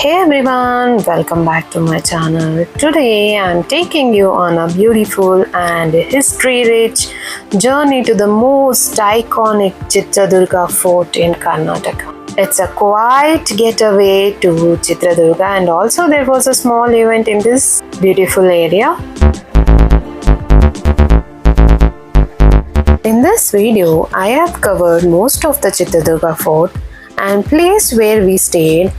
Hey everyone, welcome back to my channel. Today I'm taking you on a beautiful and history-rich journey to the most iconic Chitradurga Fort in Karnataka. It's a quiet getaway to Chitradurga, and also there was a small event in this beautiful area. In this video, I have covered most of the Chitradurga Fort and place where we stayed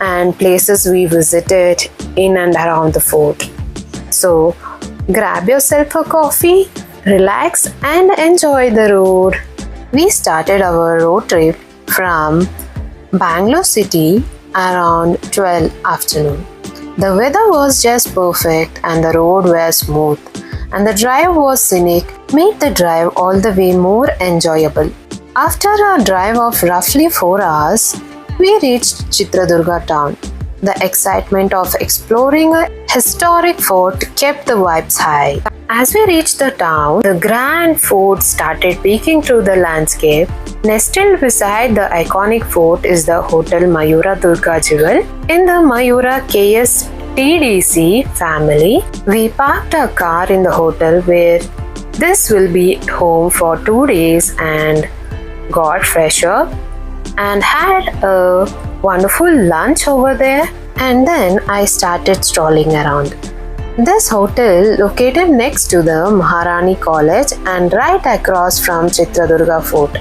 and places we visited in and around the fort. So grab yourself a coffee, relax and enjoy the road. We started our road trip from Bangalore city around 12 afternoon. The weather was just perfect and the road was smooth, and the drive was scenic, made the drive all the way more enjoyable. After a drive of roughly 4 hours, we reached Chitradurga town. The excitement of exploring a historic fort kept the vibes high. As we reached the town, the grand fort started peeking through the landscape. Nestled beside the iconic fort is the Hotel Mayura Durga Jewel. In the Mayura KS TDC family, we parked our car in the hotel where this will be home for 2 days and got fresh up and had a wonderful lunch over there, and then I started strolling around. This hotel located next to the Maharani College and right across from Chitradurga Fort.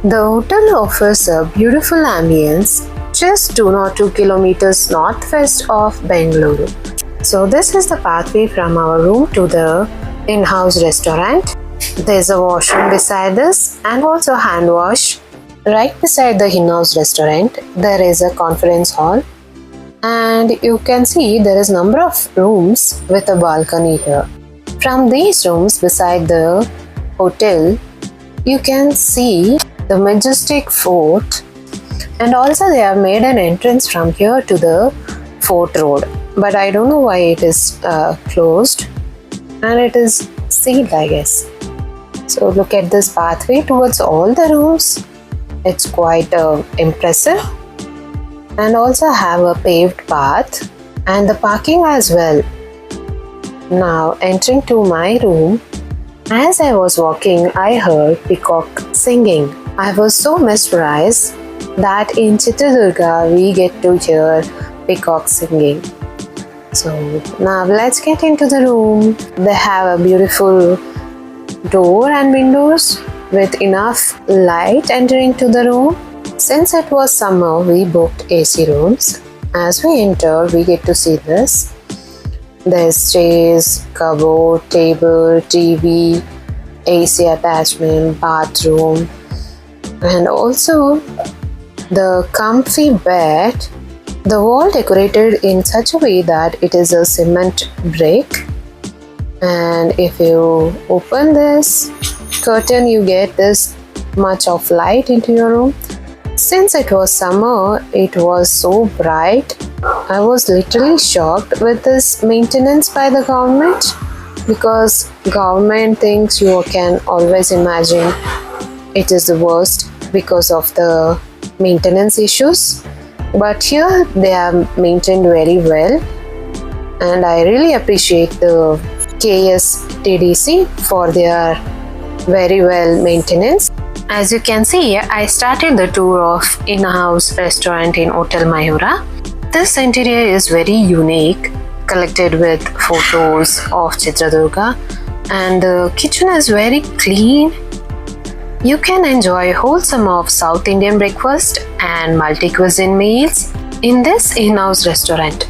The hotel offers a beautiful ambience just 202 kilometers northwest of Bengaluru. So this is the pathway from our room to the in-house restaurant. There's a washroom beside us and also hand wash. Right beside the in-house restaurant, there is a conference hall, and you can see there is number of rooms with a balcony here. From these rooms beside the hotel, you can see the majestic fort, and also they have made an entrance from here to the fort road. But I don't know why it is closed, and it is sealed, I guess. So look at this pathway towards all the rooms. It's quite impressive, and also have a paved path and the parking as well. Now entering to my room, as I was walking, I heard peacock singing. I was so mesmerized that in Chitradurga we get to hear peacock singing. So now let's get into the room. They have a beautiful door and windows with enough light entering to the room. Since it was summer, we booked AC rooms. As we enter, we get to see this. There's chairs, cupboard, table, TV, AC attachment, bathroom, and also the comfy bed. The wall decorated in such a way that it is a cement brick, and if you open this curtain, you get this much of light into your room. Since it was summer, it was so bright. I was literally shocked with this maintenance by the government, because government thinks you can always imagine it is the worst because of the maintenance issues. But here they have maintained very well, and I really appreciate the KS TDC for their very well maintenance. As you can see, I started the tour of in-house restaurant in Hotel Mayura. This interior is very unique, collected with photos of Chitradurga, and the kitchen is very clean. You can enjoy wholesome of South Indian breakfast and multi-cuisine meals in this in-house restaurant.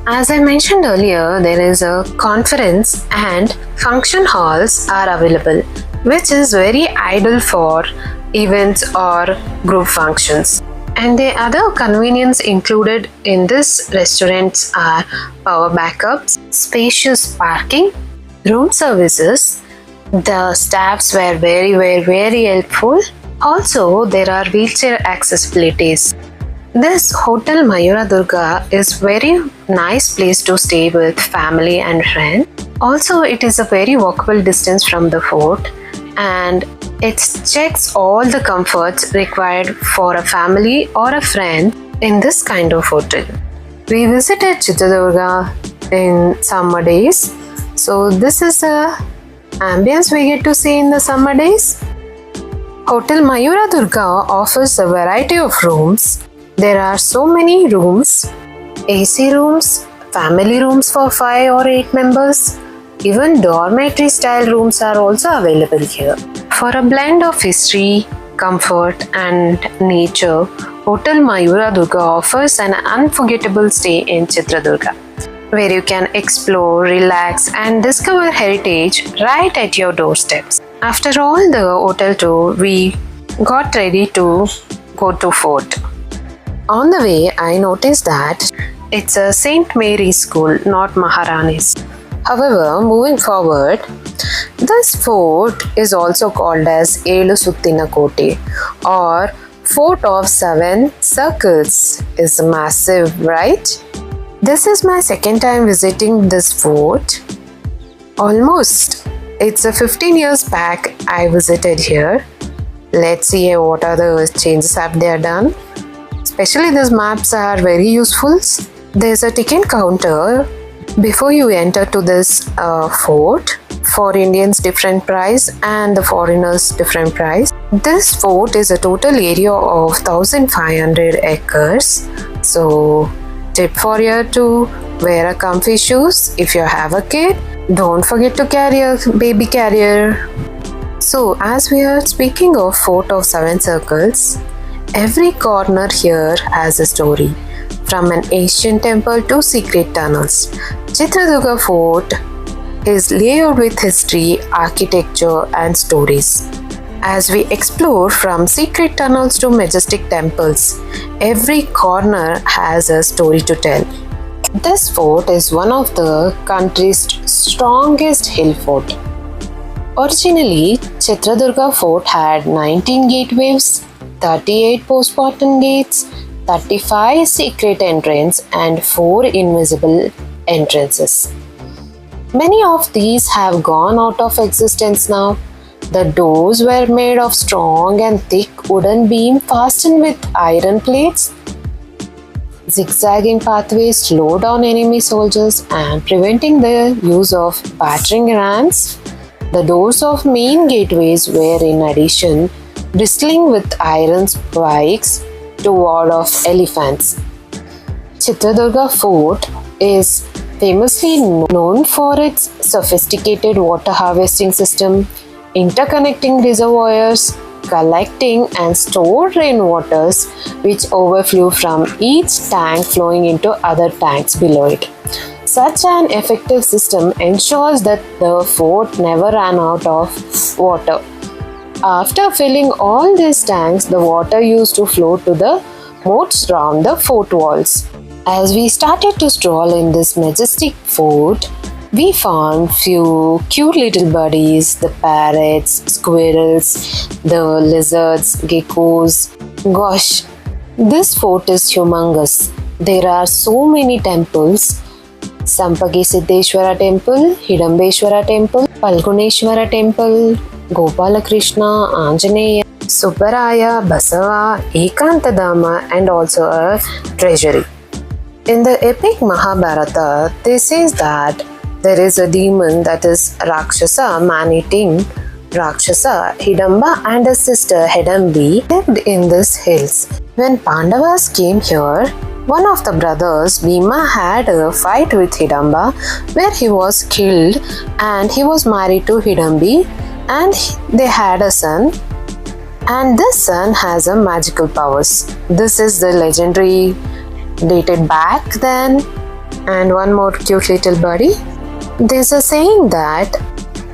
As I mentioned earlier, there is a conference and function halls are available, which is very ideal for events or group functions. And the other convenience included in this restaurant are power backups, spacious parking, room services. The staffs were very helpful. Also, there are wheelchair accessibilities. This Hotel Mayura Durga is very nice place to stay with family and friends. Also, it is a very walkable distance from the fort, and it checks all the comforts required for a family or a friend in this kind of hotel. We visited Chitradurga in summer days. So this is the ambience we get to see in the summer days. Hotel Mayura Durga offers a variety of rooms. There are so many rooms, AC rooms, family rooms for 5 or 8 members. Even dormitory style rooms are also available here. For a blend of history, comfort and nature, Hotel Mayura Durga offers an unforgettable stay in Chitradurga, where you can explore, relax and discover heritage right at your doorsteps. After all the hotel tour, we got ready to go to fort. On the way, I noticed that it's a St. Mary's school, not Maharani's. However, moving forward, this fort is also called as Suttina Kote or Fort of 7 Circles. Is massive, right? This is my second time visiting this fort. Almost. It's a 15 years back I visited here. Let's see what are the changes have they done. Especially these maps are very useful. There's a ticket counter before you enter to this fort. For Indians different price and the foreigners different price. This fort is a total area of 1500 acres. So tip for you to wear a comfy shoes. If you have a kid, don't forget to carry a baby carrier. So as we are speaking of Fort of 7 Circles, every corner here has a story. From an ancient temple to secret tunnels, Chitradurga Fort is layered with history, architecture and stories. As we explore from secret tunnels to majestic temples, every corner has a story to tell. This fort is one of the country's strongest hill fort. Originally, Chitradurga Fort had 19 gateways, 38 postmortem gates, 35 secret entrances and 4 invisible entrances. Many of these have gone out of existence now. The doors were made of strong and thick wooden beam fastened with iron plates. Zigzagging pathways slow down enemy soldiers and preventing the use of battering rams. The doors of main gateways were in addition bristling with iron spikes to ward off elephants. Chitradurga Fort is famously known for its sophisticated water harvesting system, interconnecting reservoirs, collecting and stored rainwaters which overflow from each tank flowing into other tanks below it. Such an effective system ensures that the fort never ran out of water. After filling all these tanks, the water used to flow to the moats around the fort walls. As we started to stroll in this majestic fort, we found few cute little buddies, the parrots, squirrels, the lizards, geckos. Gosh, this fort is humongous. There are so many temples. Sampagi Siddheshwara Temple, Hidimbeshwara Temple, Palguneshwara Temple, Gopala Krishna, Anjaneya, Subbaraya, Basava, Ekantadama and also a treasury. In the epic Mahabharata, this says that there is a demon that is Rakshasa, man-eating Rakshasa. Hidamba and his sister Hidambi lived in these hills. When Pandavas came here, one of the brothers, Bhima, had a fight with Hidamba where he was killed and he was married to Hidambi and they had a son. And this son has a magical powers. This is the legendary dated back then. And one more cute little buddy. There's a saying that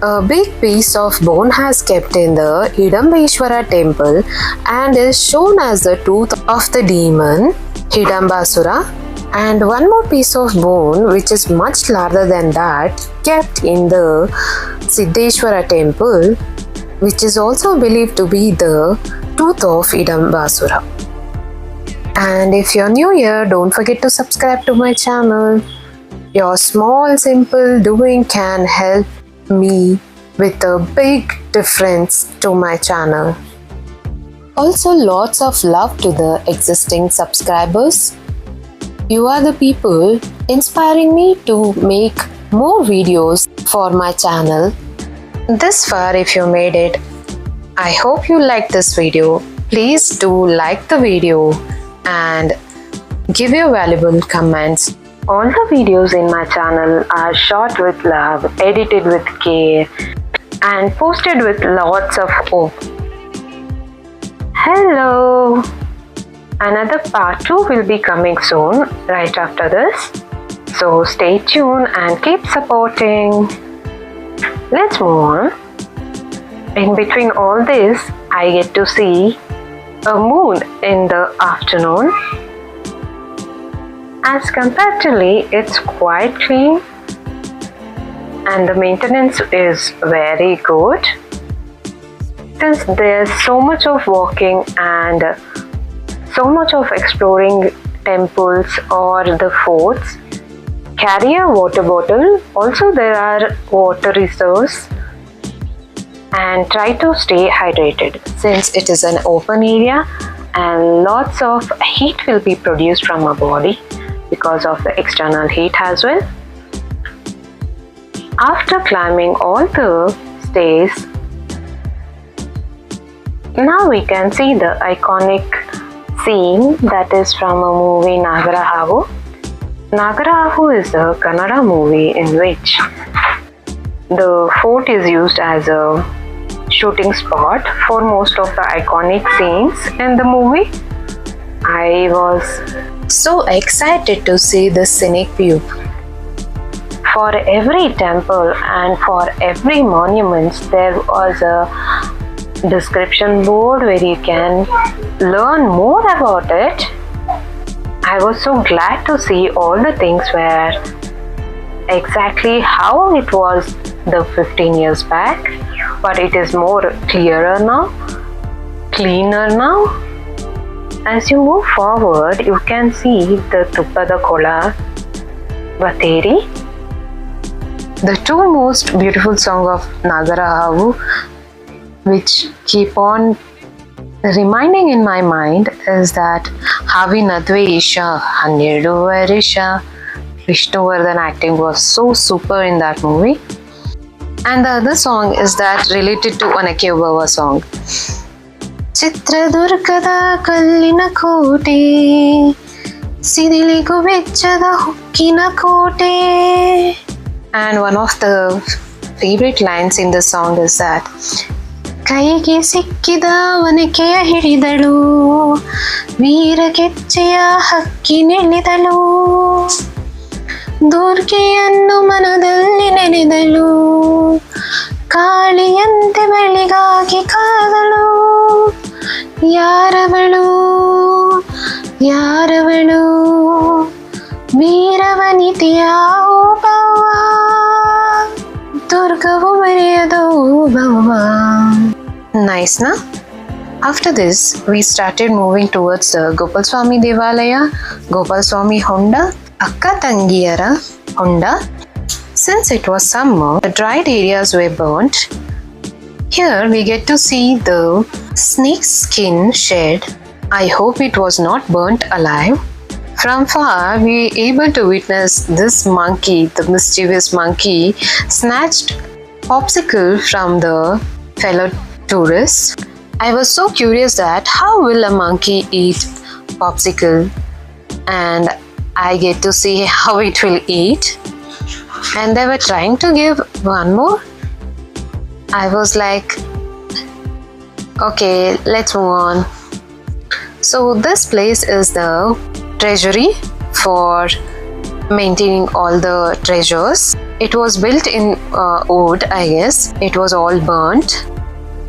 a big piece of bone has kept in the Hidimbeshwara Temple and is shown as the tooth of the demon Hidambasura, and one more piece of bone which is much larger than that kept in the Siddheshwara Temple, which is also believed to be the tooth of Hidambasura. And if you're new here, don't forget to subscribe to my channel. Your small simple doing can help me with a big difference to my channel. Also, lots of love to the existing subscribers. You are the people inspiring me to make more videos for my channel. This far, if you made it, I hope you liked this video. Please do like the video and give your valuable comments. All the videos in my channel are shot with love, edited with care, and posted with lots of hope. Hello! Another part 2 will be coming soon, right after this. So stay tuned and keep supporting. Let's move on. In between all this, I get to see a moon in the afternoon. As comparatively, it's quite clean and the maintenance is very good. Since there's so much of walking and so much of exploring temples or the forts, carry a water bottle. Also, there are water reserves and try to stay hydrated since it is an open area and lots of heat will be produced from our body because of the external heat as well. After climbing all the stairs, now we can see the iconic scene that is from a movie Nagarahavu. Nagarahavu is a Kannada movie in which the fort is used as a shooting spot for most of the iconic scenes in the movie. I was so excited to see the scenic view. For every temple and for every monument, there was a description board where you can learn more about it. I was so glad to see all the things were exactly how it was the 15 years back, but it is more clearer now, cleaner now. As you move forward, you can see the Tuppada Kola Vateri, the two most beautiful songs of Nagarahavu, which keep on reminding in my mind is that Havinadvesha Hannedu Varisha. Vishnuvardhan acting was so super in that movie. And the other song is that related to Onake Obavva song. Chitradurga Kallina Kote Sidiligu Vechada Hukkina Kote. And one of the favorite lines in the song is that ಕೈಗೆ ಸಿಕ್ಕಿದ ಒನಕೆಯ ಹಿಡಿದಳು ವೀರ ಕೆಚ್ಚೆಯ ಹಕ್ಕಿ ನೆನೆದಳು ದುರ್ಗೆಯನ್ನು ಮನದಲ್ಲಿ ನೆನೆದಳು ಕಾಳಿಯಂತೆ ಬೆಳಿಗಾಗಿ ಕಾದಳು ಯಾರವಳು ಯಾರವಳು ವೀರವನಿತೆಯ ಓಬವ್ವ ದುರ್ಗವು ಮರೆಯದ Obavva. Nice, na? After this, we started moving towards the Gopalswamy Devalaya, Gopalswamy Honda, Akka Tangiyara Honda. Since it was summer, the dried areas were burnt. Here we get to see the snake skin shed. I hope it was not burnt alive. From far, we were able to witness this monkey, the mischievous monkey, snatched popsicle from the fellow tourists. I was so curious that how will a monkey eat popsicle, and I get to see how it will eat. And they were trying to give one more. I was like, okay, let's move on. So this place is the treasury for maintaining all the treasures. It was built in wood, I guess. It was all burnt.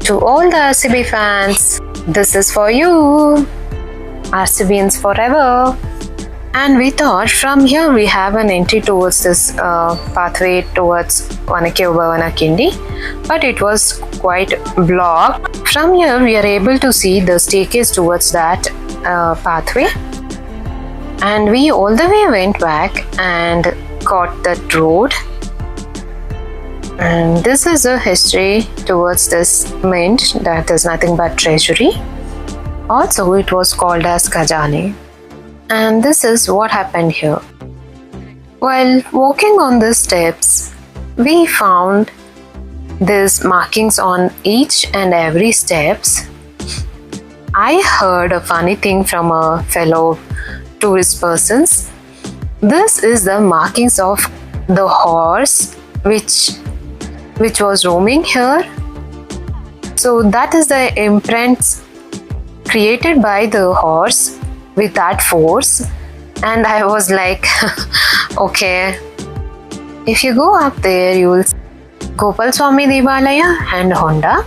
To all the RCB fans, this is for you. RCBians forever. And we thought from here we have an entry towards this pathway towards Onake Obavva Kindi, but it was quite blocked. From here we are able to see the staircase towards that pathway, and we all the way went back and caught that road. And this is a history towards this mint, that is nothing but treasury. Also, it was called as Khajane. And this is what happened here. While walking on the steps, we found these markings on each and every steps. I heard a funny thing from a fellow tourist persons. This is the markings of the horse which was roaming here. So that is the imprints created by the horse with that force. And I was like, okay. If you go up there, you will see Gopal Swami Devalaya and Honda.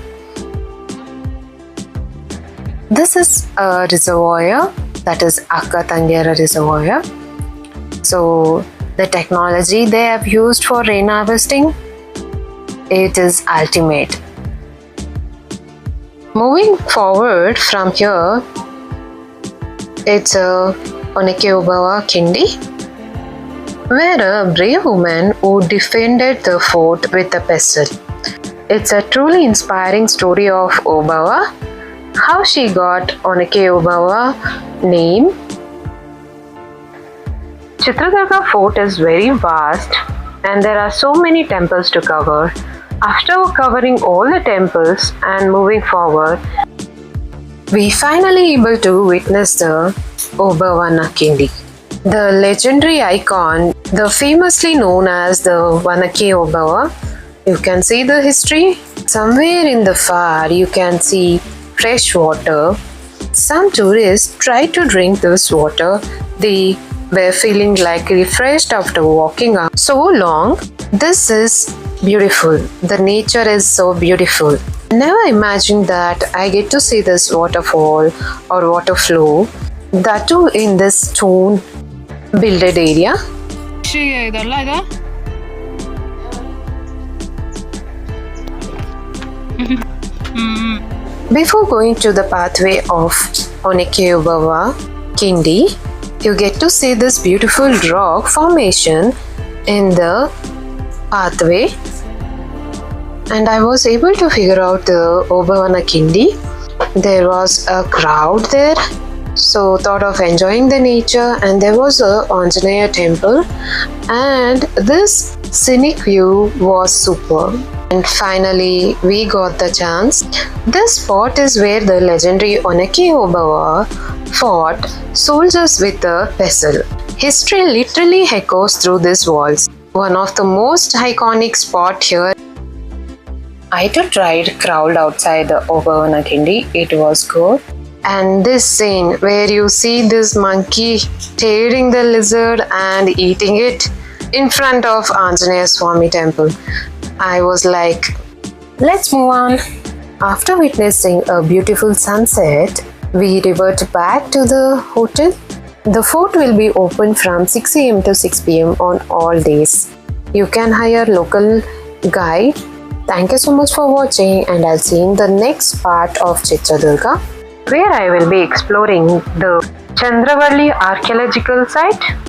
This is a reservoir, that is Akka Tangyera reservoir. So the technology they have used for rain harvesting, it is ultimate. Moving forward from here, it's a Onake Obavva Kindi, where a brave woman who defended the fort with a pestle. It's a truly inspiring story of Obavva, how she got Onake Obavva name. Chitradurga Fort is very vast and there are so many temples to cover. After covering all the temples and moving forward, we finally able to witness the Obavva Kindi, the legendary icon, the famously known as the Onake Obavva. You can see the history. Somewhere in the far you can see fresh water. Some tourists try to drink this water. They were feeling like refreshed after walking up so long. This is beautiful. The nature is so beautiful. Never imagined that I get to see this waterfall or water flow, that too in this stone builded area. Before going to the pathway of Onake Obavva Kindi, you get to see this beautiful rock formation in the pathway, and I was able to figure out the Obavva Kindi. There was a crowd there, so thought of enjoying the nature, and there was a Anjaneya temple, and this scenic view was superb. And finally we got the chance. This spot is where the legendary Onake Obavva fought soldiers with a pestle. History literally echoes through these walls. One of the most iconic spot here. I too tried crowd outside the Obavva Kindi. It was good. And this scene where you see this monkey tearing the lizard and eating it in front of Anjaneya Swami temple. I was like, let's move on. After witnessing a beautiful sunset, we revert back to the hotel. The fort will be open from 6 a.m. to 6 p.m. on all days. You can hire local guide. Thank you so much for watching, and I'll see you in the next part of Chitradurga, where I will be exploring the Chandravalli archaeological site.